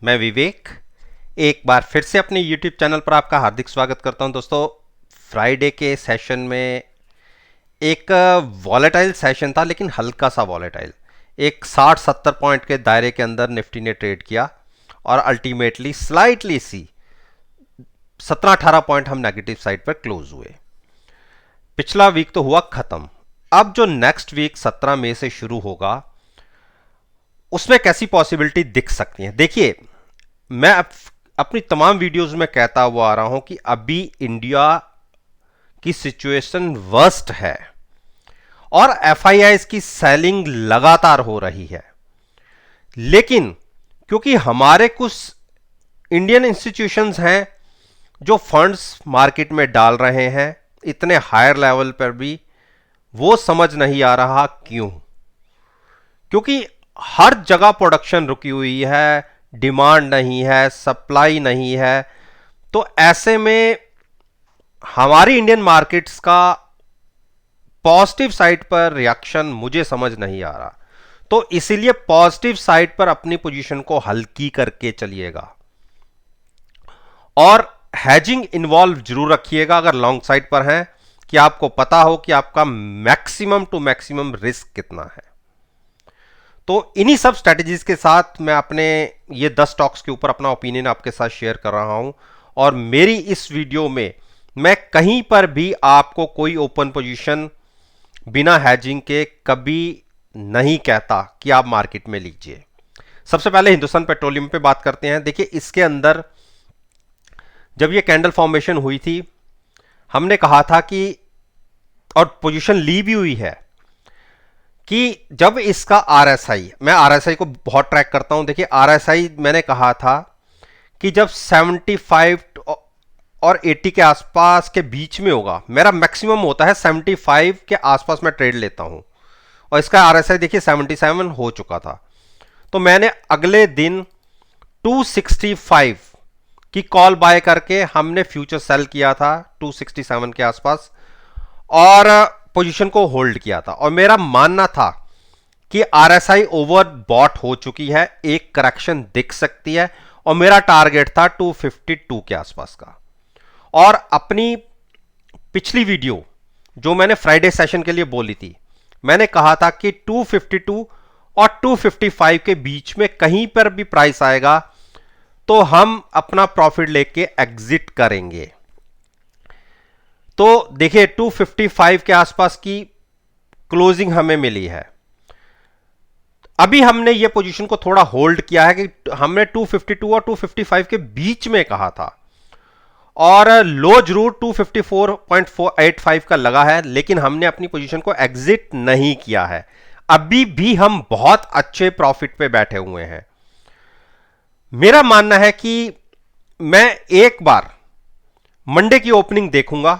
मैं विवेक एक बार फिर से अपने YouTube चैनल पर आपका हार्दिक स्वागत करता हूं। दोस्तों, फ्राइडे के सेशन में एक वॉलेटाइल सेशन था, लेकिन हल्का सा वॉलेटाइल। एक 60-70 पॉइंट के दायरे के अंदर निफ्टी ने ट्रेड किया और अल्टीमेटली स्लाइटली सी 17-18 पॉइंट हम नेगेटिव साइड पर क्लोज हुए। पिछला वीक तो हुआ खत्म। अब जो नेक्स्ट वीक 17 मई से शुरू होगा, उसमें कैसी पॉसिबिलिटी दिख सकती है। देखिए, मैं अपनी तमाम वीडियोस में कहता हुआ आ रहा हूं कि अभी इंडिया की सिचुएशन वर्स्ट है और एफआईआईज की सेलिंग लगातार हो रही है। लेकिन क्योंकि हमारे कुछ इंडियन इंस्टीट्यूशंस हैं जो फंड्स मार्केट में डाल रहे हैं इतने हायर लेवल पर भी, वो समझ नहीं आ रहा क्यों। क्योंकि हर जगह प्रोडक्शन रुकी हुई है, डिमांड नहीं है, सप्लाई नहीं है। तो ऐसे में हमारी इंडियन मार्केट्स का पॉजिटिव साइड पर रिएक्शन मुझे समझ नहीं आ रहा। तो इसीलिए पॉजिटिव साइड पर अपनी पोजीशन को हल्की करके चलिएगा और हैजिंग इन्वॉल्व जरूर रखिएगा अगर लॉन्ग साइड पर हैं, कि आपको पता हो कि आपका मैक्सिमम टू मैक्सिमम रिस्क कितना है। तो इन्हीं सब स्ट्रेटजीज के साथ मैं अपने ये 10 स्टॉक्स के ऊपर अपना ओपिनियन आपके साथ शेयर कर रहा हूं। और मेरी इस वीडियो में मैं कहीं पर भी आपको कोई ओपन पोजीशन बिना हैजिंग के कभी नहीं कहता कि आप मार्केट में लीजिए। सबसे पहले हिंदुस्तान पेट्रोलियम पे बात करते हैं। देखिए, इसके अंदर जब ये कैंडल फॉर्मेशन हुई थी, हमने कहा था कि, और पोजीशन ली भी हुई है, कि जब इसका आरएसआई, मैं आरएसआई को बहुत ट्रैक करता हूं। देखिए, आरएसआई मैंने कहा था कि जब 75 और 80 के आसपास के बीच में होगा, मेरा मैक्सिमम होता है 75 के आसपास मैं ट्रेड लेता हूं, और इसका आरएसआई देखिए 77 हो चुका था। तो मैंने अगले दिन 265 की कॉल बाय करके हमने फ्यूचर सेल किया था 267 के आसपास और पोजीशन को होल्ड किया था। और मेरा मानना था कि आरएसआई ओवर बॉट हो चुकी है, एक करेक्शन दिख सकती है, और मेरा टारगेट था 252 के आसपास का। और अपनी पिछली वीडियो जो मैंने फ्राइडे सेशन के लिए बोली थी, मैंने कहा था कि 252 और 255 के बीच में कहीं पर भी प्राइस आएगा तो हम अपना प्रॉफिट लेके एग्जिट करेंगे। तो देखिए, 255 के आसपास की क्लोजिंग हमें मिली है। अभी हमने ये पोजीशन को थोड़ा होल्ड किया है कि हमने 252 और 255 के बीच में कहा था, और लो जरूर 254.485 का लगा है, लेकिन हमने अपनी पोजीशन को एग्जिट नहीं किया है। अभी भी हम बहुत अच्छे प्रॉफिट पे बैठे हुए हैं। मेरा मानना है कि मैं एक बार मंडे की ओपनिंग देखूंगा।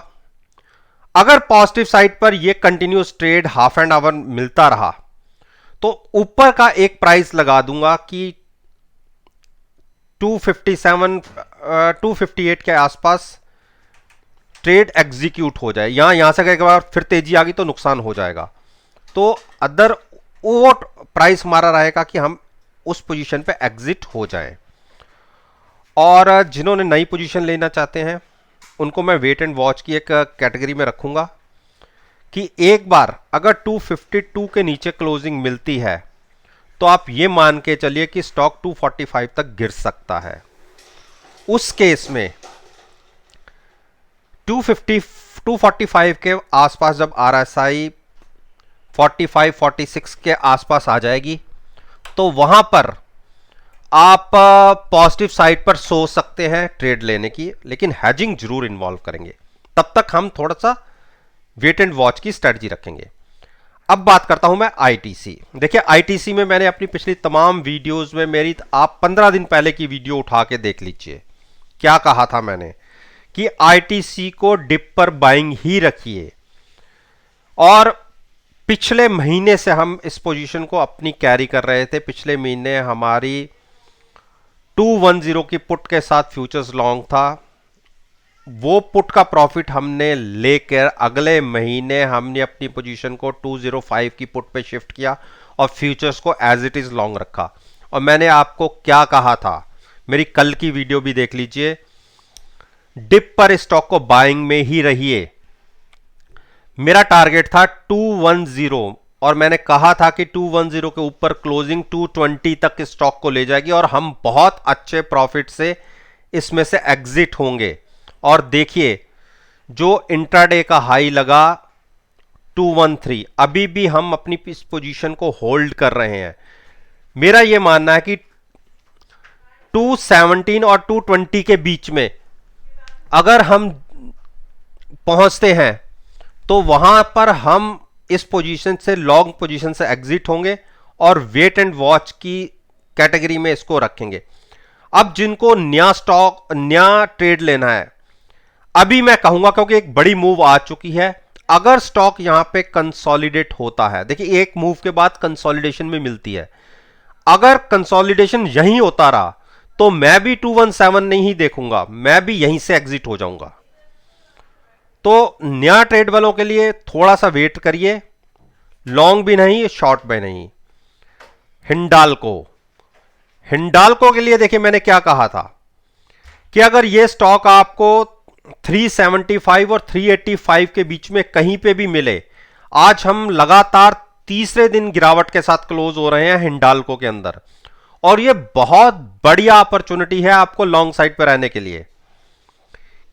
अगर पॉजिटिव साइड पर यह continuous trade half and hour मिलता रहा तो ऊपर का एक प्राइस लगा दूंगा कि 257 258 के आसपास ट्रेड एग्जीक्यूट हो जाए। यहां से एक बार फिर तेजी आ गई तो नुकसान हो जाएगा। तो अदर वो प्राइस हमारा रहेगा कि हम उस पोजीशन पे एग्जिट हो जाएं। और जिन्होंने नई पोजीशन लेना चाहते हैं उनको मैं वेट एंड वॉच की एक कैटेगरी में रखूंगा कि एक बार अगर 252 के नीचे क्लोजिंग मिलती है तो आप ये मान के चलिए कि स्टॉक 245 तक गिर सकता है। उस केस में 245 के आसपास जब आरएसआई 45-46 के आसपास आ जाएगी तो वहां पर आप पॉजिटिव साइड पर सोच सकते हैं ट्रेड लेने की, लेकिन हैजिंग जरूर इन्वॉल्व करेंगे। तब तक हम थोड़ा सा वेट एंड वॉच की स्ट्रेटजी रखेंगे। अब बात करता हूं मैं आईटीसी। देखिए, आईटीसी में मैंने अपनी पिछली तमाम वीडियोस में, मेरी आप 15 दिन पहले की वीडियो उठा के देख लीजिए, क्या कहा था मैंने कि आईटीसी को डिप पर बाइंग ही रखिए। और पिछले महीने से हम इस पोजीशन को अपनी कैरी कर रहे थे। पिछले महीने हमारी 210 की पुट के साथ फ्यूचर्स लॉन्ग था। वो पुट का प्रॉफिट हमने लेकर अगले महीने हमने अपनी पोजीशन को 205 की पुट पे शिफ्ट किया और फ्यूचर्स को एज इट इज लॉन्ग रखा। और मैंने आपको क्या कहा था, मेरी कल की वीडियो भी देख लीजिए। डिप पर स्टॉक को बाइंग में ही रहिए। मेरा टारगेट था 210 और मैंने कहा था कि 210 के ऊपर क्लोजिंग 220 तक स्टॉक को ले जाएगी और हम बहुत अच्छे प्रॉफिट से इसमें से एग्जिट होंगे। और देखिए जो इंट्राडे का हाई लगा 213, अभी भी हम अपनी इस पोजीशन को होल्ड कर रहे हैं। मेरा यह मानना है कि 217 और 220 के बीच में अगर हम पहुंचते हैं तो वहां पर हम इस पोजीशन से लॉन्ग पोजीशन से एग्जिट होंगे और वेट एंड वॉच की कैटेगरी में इसको रखेंगे। अब जिनको नया स्टॉक नया ट्रेड लेना है, अभी मैं कहूंगा क्योंकि एक बड़ी मूव आ चुकी है, अगर स्टॉक यहां पे कंसोलिडेट होता है, देखिए एक मूव के बाद कंसोलिडेशन में मिलती है, अगर कंसोलिडेशन यहीं होता रहा तो मैं भी 217 नहीं देखूंगा, मैं भी यहीं से एग्जिट हो जाऊंगा। तो नया ट्रेड वालों के लिए थोड़ा सा वेट करिए, लॉन्ग भी नहीं शॉर्ट भी नहीं। हिंडाल्को के लिए देखिए मैंने क्या कहा था कि अगर यह स्टॉक आपको 375 और 385 के बीच में कहीं पे भी मिले, आज हम लगातार तीसरे दिन गिरावट के साथ क्लोज हो रहे हैं हिंडाल्को के अंदर, और यह बहुत बढ़िया अपॉर्चुनिटी है आपको लॉन्ग साइड पर रहने के लिए।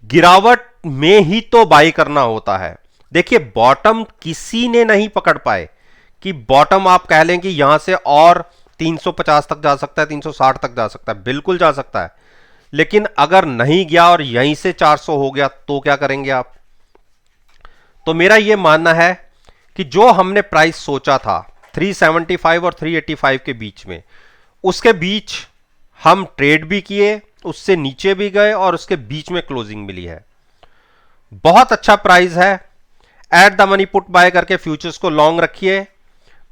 गिरावट में ही तो बाई करना होता है। देखिए बॉटम किसी ने नहीं पकड़ पाए कि बॉटम आप कह लें कि यहां से और 350 तक जा सकता है, 360 तक जा सकता है, बिल्कुल जा सकता है, लेकिन अगर नहीं गया और यहीं से 400 हो गया तो क्या करेंगे आप? तो मेरा यह मानना है कि जो हमने प्राइस सोचा था 375 और 385 के बीच में, उसके बीच हम ट्रेड भी किए, उससे नीचे भी गए और उसके बीच में क्लोजिंग मिली है। बहुत अच्छा प्राइस है। At the money put buy करके फ्यूचर्स को लॉन्ग रखिए।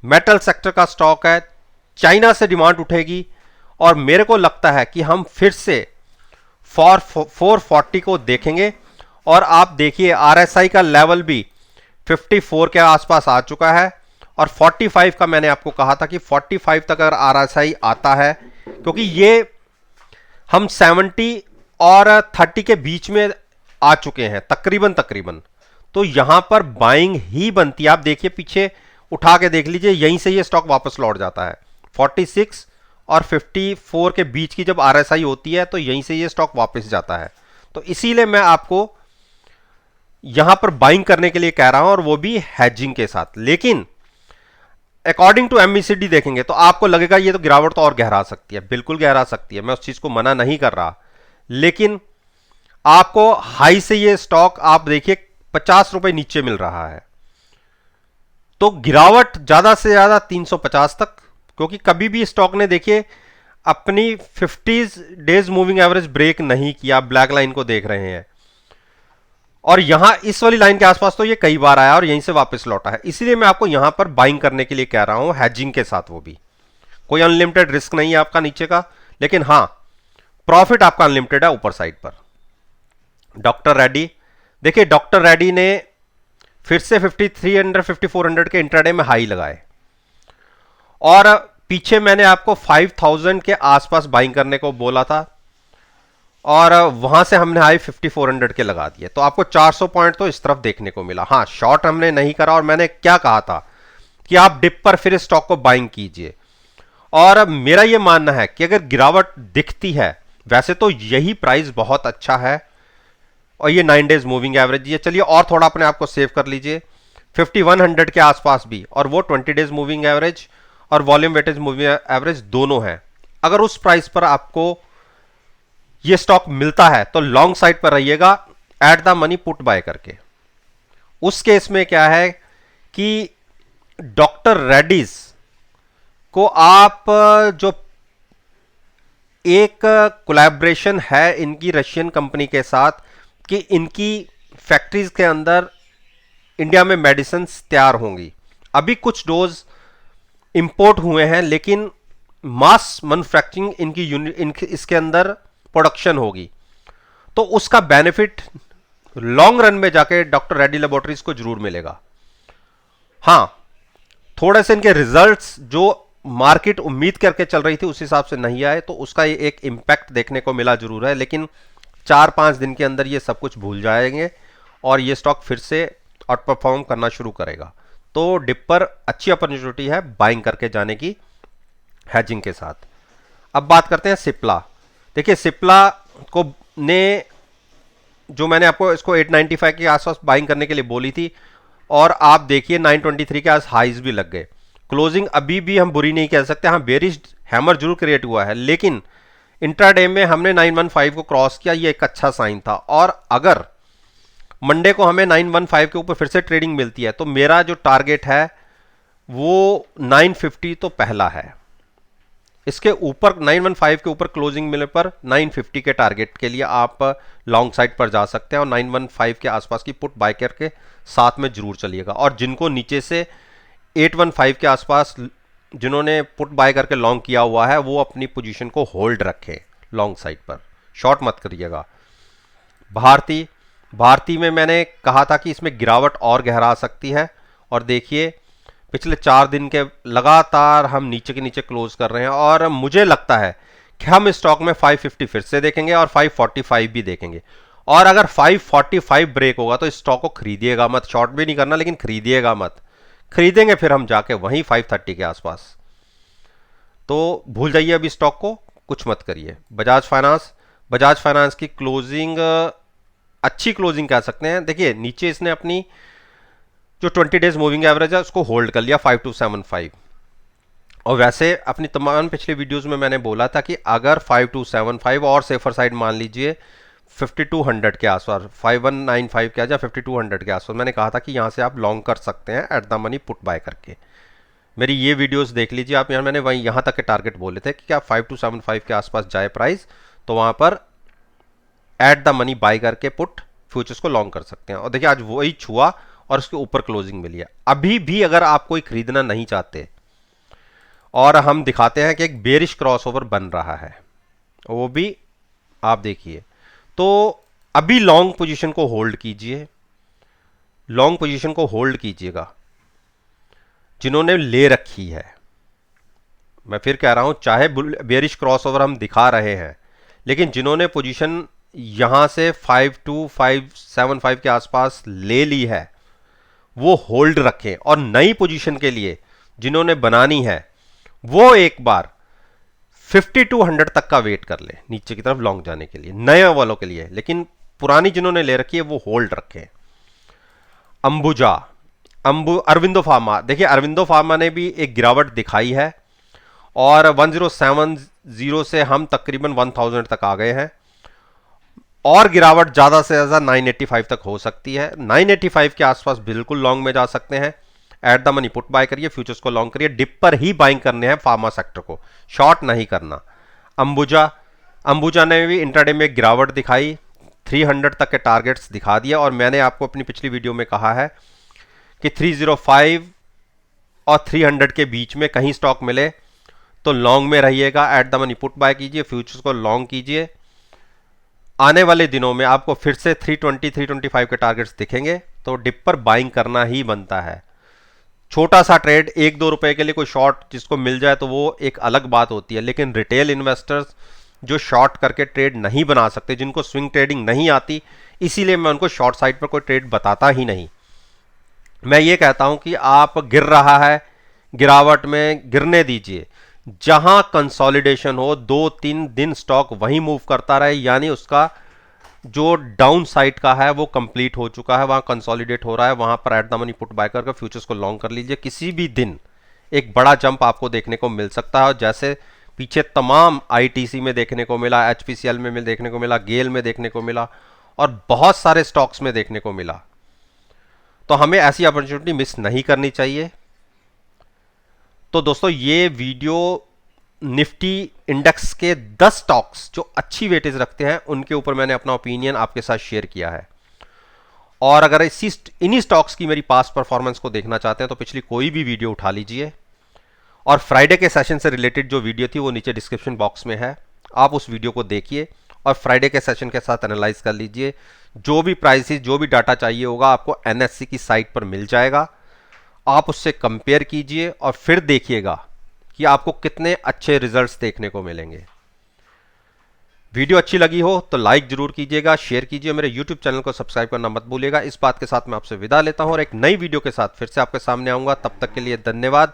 मेटल सेक्टर का स्टॉक है, चाइना से डिमांड उठेगी और मेरे को लगता है कि हम फिर से 440 को देखेंगे। और आप देखिए आरएसआई का लेवल भी 54 के आसपास आ चुका है और 45 का मैंने आपको कहा था कि 45 तक अगर आरएसआई आता है, क्योंकि ये हम 70 और 30 के बीच में आ चुके हैं तकरीबन, तो यहां पर बाइंग ही बनती है। आप देखिए पीछे उठा के देख लीजिए, यहीं से ये स्टॉक वापस लौट जाता है। 46 और 54 के बीच की जब आरएसआई होती है तो यहीं से ये स्टॉक वापस जाता है। तो इसीलिए मैं आपको यहां पर बाइंग करने के लिए कह रहा हूं, और वो भी हैजिंग के साथ। लेकिन अकॉर्डिंग टू एमएसीडी देखेंगे तो आपको लगेगा ये तो गिरावट तो और गहरा सकती है, बिल्कुल गहरा सकती है, मैं उस चीज को मना नहीं कर रहा, लेकिन आपको हाई से ये स्टॉक आप देखिए 50 रुपए नीचे मिल रहा है, तो गिरावट ज्यादा से ज्यादा 350 तक, क्योंकि कभी भी स्टॉक ने देखिए अपनी 50 डेज मूविंग एवरेज ब्रेक नहीं किया। ब्लैक लाइन को देख रहे हैं और यहां इस वाली लाइन के आसपास तो ये कई बार आया और यहीं से वापस लौटा है। इसीलिए मैं आपको यहां पर बाइंग करने के लिए कह रहा हूं, हैजिंग के साथ। वो भी कोई अनलिमिटेड रिस्क नहीं है आपका नीचे का, लेकिन हां प्रॉफिट आपका अनलिमिटेड है ऊपर साइड पर। डॉक्टर रेड्डी, देखिए डॉक्टर रेड्डी ने फिर से 5300 5400 के इंट्राडे में हाई लगाए और पीछे मैंने आपको 5000 के आसपास बाइंग करने को बोला था और वहां से हमने हाई 5400 के लगा दिए, तो आपको 400 पॉइंट तो इस तरफ देखने को मिला। हाँ शॉर्ट हमने नहीं करा, और मैंने क्या कहा था कि आप डिप पर फिर स्टॉक को बाइंग कीजिए। और मेरा यह मानना है कि अगर गिरावट दिखती है, वैसे तो यही प्राइस बहुत अच्छा है और ये 9 डेज मूविंग एवरेज, ये चलिए और थोड़ा अपने आप को सेव कर लीजिए 5100 के आसपास भी, और वो 20 डेज मूविंग एवरेज और वॉल्यूम वेटेज मूविंग एवरेज दोनों है। अगर उस प्राइस पर आपको ये स्टॉक मिलता है तो लॉन्ग साइड पर रहिएगा at the money put buy करके। उस केस में क्या है कि डॉक्टर रेड्डीज को आप जो एक कोलैबोरेशन है इनकी रशियन कंपनी के साथ कि इनकी फैक्ट्रीज के अंदर इंडिया में मेडिसिन तैयार होंगी। अभी कुछ डोज इंपोर्ट हुए हैं, लेकिन मास मैन्युफैक्चरिंग इनकी इसके अंदर प्रोडक्शन होगी, तो उसका बेनिफिट लॉन्ग रन में जाके डॉक्टर रेड्डी लेबोरेटरीज को जरूर मिलेगा। हां थोड़े से इनके रिजल्ट्स जो मार्केट उम्मीद करके चल रही थी उस हिसाब से नहीं आए, तो उसका ये एक इम्पैक्ट देखने को मिला जरूर है, लेकिन 4-5 दिन के अंदर ये सब कुछ भूल जाएंगे और ये स्टॉक फिर से आउट परफॉर्म करना शुरू करेगा। तो डिप पर अच्छी अपॉर्चुनिटी है बाइंग करके जाने की हैजिंग के साथ। अब बात करते हैं सिप्ला। देखिए सिप्ला को ने जो मैंने आपको इसको 895 के आसपास बाइंग करने के लिए बोली थी, और आप देखिए 923 के आस हाइज भी लग गए। क्लोजिंग अभी भी हम बुरी नहीं कह सकते, हाँ बेरिश हैमर जरूर क्रिएट हुआ है, लेकिन इंट्राडे में हमने 915 को क्रॉस किया, ये एक अच्छा साइन था। और अगर मंडे को हमें 915 के ऊपर फिर से ट्रेडिंग मिलती है तो मेरा जो टारगेट है वो 950 तो पहला है। इसके ऊपर 915 के ऊपर क्लोजिंग मिलने पर 950 के टारगेट के लिए आप लॉन्ग साइड पर जा सकते हैं और 915 के आसपास की पुट बाय करके साथ में जरूर चलिएगा। और जिनको नीचे से 815 के आसपास जिन्होंने पुट बाय करके लॉन्ग किया हुआ है वो अपनी पोजीशन को होल्ड रखें लॉन्ग साइड पर, शॉर्ट मत करिएगा। भारती में मैंने कहा था कि इसमें गिरावट और गहरा सकती है, और देखिए पिछले 4 दिन के लगातार हम नीचे के नीचे क्लोज कर रहे हैं, और मुझे लगता है कि हम स्टॉक में 550 फिर से देखेंगे और 545 भी देखेंगे। और अगर 545 ब्रेक होगा तो इस स्टॉक को खरीदिएगा मत, शॉर्ट भी नहीं करना लेकिन खरीदिएगा मत। खरीदेंगे फिर हम जाके वहीं 530 के आसपास, तो भूल जाइए अभी स्टॉक को, कुछ मत करिए। बजाज फाइनेंस की क्लोजिंग अच्छी क्लोजिंग कह सकते हैं। देखिए नीचे इसने अपनी जो 20 डेज मूविंग एवरेज है उसको होल्ड कर लिया 5275, और वैसे अपनी तमाम पिछले वीडियोस में मैंने बोला था कि अगर 5275 और सेफर साइड मान लीजिए 5200 के आसपास, 5195 के या 5200 के आसपास, मैंने कहा था कि यहाँ से आप लॉन्ग कर सकते हैं at the money put buy करके। मेरी ये वीडियोस देख लीजिए आप, यहाँ मैंने वहीं यहाँ तक के टारगेट बोले थे कि क्या 5275 के आसपास जाए प्राइस तो वहाँ पर एट द मनी बाय करके पुट फ्यूचर्स को लॉन्ग कर सकते हैं। और देखिए आज वही छुआ और उसके ऊपर क्लोजिंग मिली है। अभी भी अगर आप कोई खरीदना नहीं चाहते और हम दिखाते हैं कि एक बेरिश क्रॉसओवर बन रहा है, वो भी आप देखिए, तो अभी लॉन्ग पोजीशन को होल्ड कीजिए, लॉन्ग पोजीशन को होल्ड कीजिएगा जिन्होंने ले रखी है। मैं फिर कह रहा हूं चाहे बेरिश क्रॉसओवर हम दिखा रहे हैं, लेकिन जिन्होंने पोजीशन यहां से 5275 के आसपास ले ली है वो होल्ड रखें, और नई पोजीशन के लिए जिन्होंने बनानी है वो एक बार 5200 तक का वेट कर ले नीचे की तरफ लॉन्ग जाने के लिए, नए वालों के लिए। लेकिन पुरानी जिन्होंने ले रखी है वो होल्ड रखें। अरविंदो फार्मा, देखिए अरविंदो फार्मा ने भी एक गिरावट दिखाई है और 1070 से हम तकरीबन 1000 तक आ गए हैं, और गिरावट ज्यादा से ज्यादा 985 तक हो सकती है। 985 के आसपास बिल्कुल लॉन्ग में जा सकते हैं, at the money put buy करिए, फ्यूचर्स को लॉन्ग करिए, डिप पर ही बाइंग करने हैं फार्मा सेक्टर को, शॉर्ट नहीं करना। अंबुजा ने भी इंट्राडे में गिरावट दिखाई, 300 तक के टारगेट्स दिखा दिया, और मैंने आपको अपनी पिछली वीडियो में कहा है कि 305 और 300 के बीच में कहीं स्टॉक मिले तो लॉन्ग में रहिएगा, at the money put buy कीजिए, फ्यूचर्स को लॉन्ग कीजिए। आने वाले दिनों में आपको फिर से 320 325 के टारगेट्स दिखेंगे, तो डिप पर बाइंग करना ही बनता है। छोटा सा ट्रेड 1-2 रुपए के लिए कोई शॉर्ट जिसको मिल जाए तो वो एक अलग बात होती है, लेकिन रिटेल इन्वेस्टर्स जो शॉर्ट करके ट्रेड नहीं बना सकते, जिनको स्विंग ट्रेडिंग नहीं आती, इसीलिए मैं उनको शॉर्ट साइड पर कोई ट्रेड बताता ही नहीं। मैं ये कहता हूं कि आप गिर रहा है, गिरावट में गिरने दीजिए, जहां कंसोलिडेशन हो 2-3 दिन स्टॉक वहीं मूव करता रहे, यानी उसका जो डाउन साइड का है वो कंप्लीट हो चुका है, वहां कंसोलिडेट हो रहा है, वहां पर at the money put buy करके फ्यूचर्स को लॉन्ग कर लीजिए। किसी भी दिन एक बड़ा जंप आपको देखने को मिल सकता है, जैसे पीछे तमाम आईटीसी में देखने को मिला, एचपीसीएल में देखने को मिला, गेल में देखने को मिला, और बहुत सारे स्टॉक्स में देखने को मिला। तो हमें ऐसी अपॉर्चुनिटी मिस नहीं करनी चाहिए। तो दोस्तों ये वीडियो निफ्टी इंडेक्स के 10 स्टॉक्स जो अच्छी वेटेज रखते हैं उनके ऊपर मैंने अपना ओपिनियन आपके साथ शेयर किया है। और अगर इन्हीं स्टॉक्स की मेरी पास्ट परफॉर्मेंस को देखना चाहते हैं तो पिछली कोई भी वीडियो उठा लीजिए, और फ्राइडे के सेशन से रिलेटेड जो वीडियो थी वो नीचे डिस्क्रिप्शन बॉक्स में है, आप उस वीडियो को देखिए और फ्राइडे के सेशन के साथ एनालाइज कर लीजिए। जो भी प्राइसेस, जो भी डाटा चाहिए होगा आपको एनएससी की साइट पर मिल जाएगा, आप उससे कंपेयर कीजिए और फिर देखिएगा कि आपको कितने अच्छे रिजल्ट्स देखने को मिलेंगे। वीडियो अच्छी लगी हो तो लाइक जरूर कीजिएगा, शेयर कीजिए, मेरे YouTube चैनल को सब्सक्राइब करना मत भूलिएगा। इस बात के साथ मैं आपसे विदा लेता हूं और एक नई वीडियो के साथ फिर से आपके सामने आऊंगा। तब तक के लिए धन्यवाद।